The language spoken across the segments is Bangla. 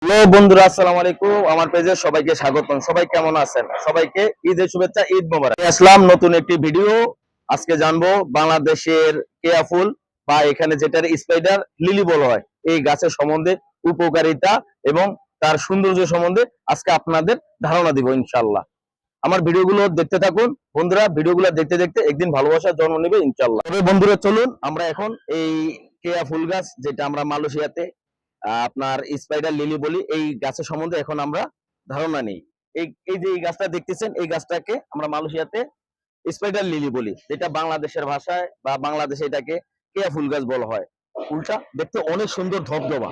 হ্যালো বন্ধুরা, আসসালামু আলাইকুম। আমার পেজে সবাইকে স্বাগতম। সবাই কেমন আছেন? সবাইকে ঈদের শুভেচ্ছা, ঈদ মোবারক। আসলাম নতুন একটি ভিডিও। আজকে জানবো বাংলাদেশের কেয়া ফুল বা এখানে যেটার স্পাইডার লিলি বলা হয়, এই গাছের সম্বন্ধে, উপকারিতা এবং তার সৌন্দর্য সম্বন্ধে আজকে আপনাদের ধারণা দিব ইনশাআল্লাহ। আমার ভিডিওগুলো দেখতে থাকুন বন্ধুরা। ভিডিওগুলো দেখতে দেখতে একদিন ভালোবাসার জন্ম নেবে ইনশাআল্লাহ। তবে বন্ধুরা চলুন আমরা এখন এই কেয়া ফুল গাছ, যেটা আমরা মালয়েশিয়াতে আপনার স্পাইডার লিলি বলি, এই গাছের সম্বন্ধে এখন আমরা ধারণা নেই। এই এই যে এই গাছটা দেখতেছেন, এই গাছটাকে আমরা মালয়েশিয়াতে স্পাইডার লিলি বলি, যেটা বাংলাদেশের ভাষায় বা বাংলাদেশে এটাকে কেয়া ফুল গাছ বলা হয়। ফুলটা দেখতে অনেক সুন্দর, ধবধবা।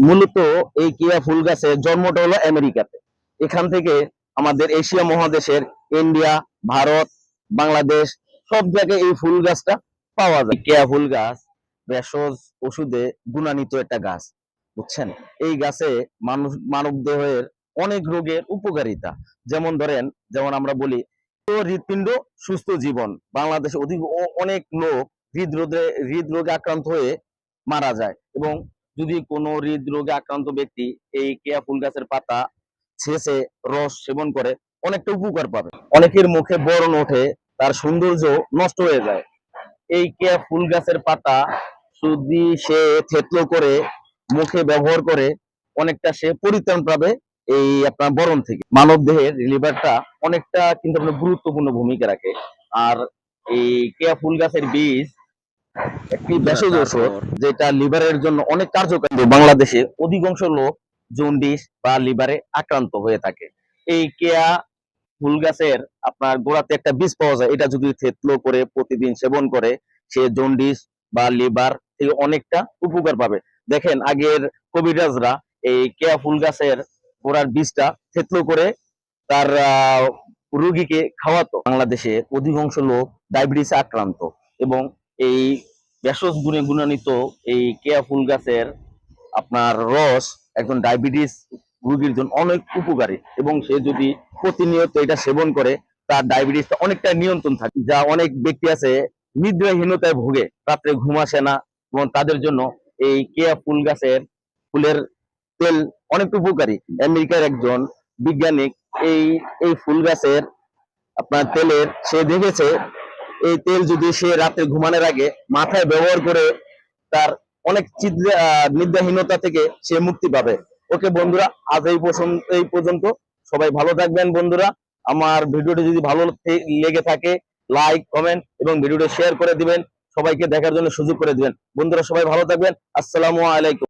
মূলত এই কেয়া ফুল গাছের জন্মটা হলো আমেরিকাতে। এখান থেকে আমাদের এশিয়া মহাদেশের ইন্ডিয়া, ভারত, বাংলাদেশ সব জায়গায় এই ফুল গাছটা পাওয়া যায়। কেয়া ফুল গাছ ভেষজ ওষুধে গুণান্বিত একটা গাছ, বুঝছেন। এই গাছে মানব দেহের অনেক রোগের উপকারিতা। যেমন ধরেন, যেমন আমরা বলি তো হৃৎপিণ্ড সুস্থ জীবন। বাংলাদেশে অনেক লোক হৃদরোগে আক্রান্ত হয়ে মারা যায়, এবং যদি কোনো হৃদরোগে আক্রান্ত ব্যক্তি এই কেয়া ফুল গাছের পাতা ছেঁচে রস সেবন করে অনেকটা উপকার পাবে। অনেকের মুখে ব্রণ ওঠে, তার সৌন্দর্য নষ্ট হয়ে যায়। এই কেয়া ফুল গাছের পাতা যদি সে থেতলো করে মুখে ব্যবহার করে, অনেকটা সে পরিত্রাণ পাবে এই আপনার বরণ থেকে। মানব দেহের লিভারটা অনেকটা কিন্তু আপনার গুরুত্বপূর্ণ ভূমিকা রাখে। আর এই কেয়া ফুল গাছের বীজ একটি ভেষজ ঔষধ, যেটা লিভারের জন্য অনেক কার্যকরী। বাংলাদেশে অধিকাংশ লোক জন্ডিস বা লিভারে আক্রান্ত হয়ে থাকে। এই কেয়া ফুল গাছের আপনার গোড়াতে একটা বীজ পাওয়া যায়, এটা যদি থেতলো করে প্রতিদিন সেবন করে, সে জন্ডিস বা লিভার থেকে অনেকটা উপকার পাবে। দেখেন, আগের কবিরাজরা এই কেয়া ফুল গাছের গোড়ার বীজটা থেতলো করে তার রোগীকে খাওয়াতো। বাংলাদেশে অধিকাংশ লোক ডায়াবেটিসে আক্রান্ত, এবং এই ভেষজ গুণে গুণান্বিত এই কেয়া ফুল গাছের আপনার রস একজন ডায়াবেটিস রোগীর জন্য অনেক উপকারী, এবং সে যদি প্রতিনিয়ত এটা সেবন করে, তার ডায়াবেটিসটা অনেকটা নিয়ন্ত্রণ থাকে। যা অনেক ব্যক্তি আছে নিদ্রাহীনতায় ভোগে, রাত্রে ঘুম আসে না, এবং তাদের জন্য এই কেয়া ফুল গাছের ফুলের তেল অনেক উপকারী। আমেরিকার একজন বিজ্ঞানিক এই এই ফুল গাছের আপনার তেলের সে দেখেছে, এই তেল যদি সে রাতে ঘুমানোর আগে মাথায় ব্যবহার করে, তার অনেক নিদ্রাহীনতা থেকে সে মুক্তি পাবে। ওকে বন্ধুরা, আজ এই পর্যন্ত। সবাই ভালো থাকবেন বন্ধুরা। আমার ভিডিওটি যদি ভালো লেগে থাকে, লাইক, কমেন্ট এবং ভিডিওটি শেয়ার করে দিবেন, সবাইকে দেখার জন্য সুযোগ করে দিবেন। বন্ধুরা সবাই ভালো থাকবেন। আসসালামু আলাইকুম।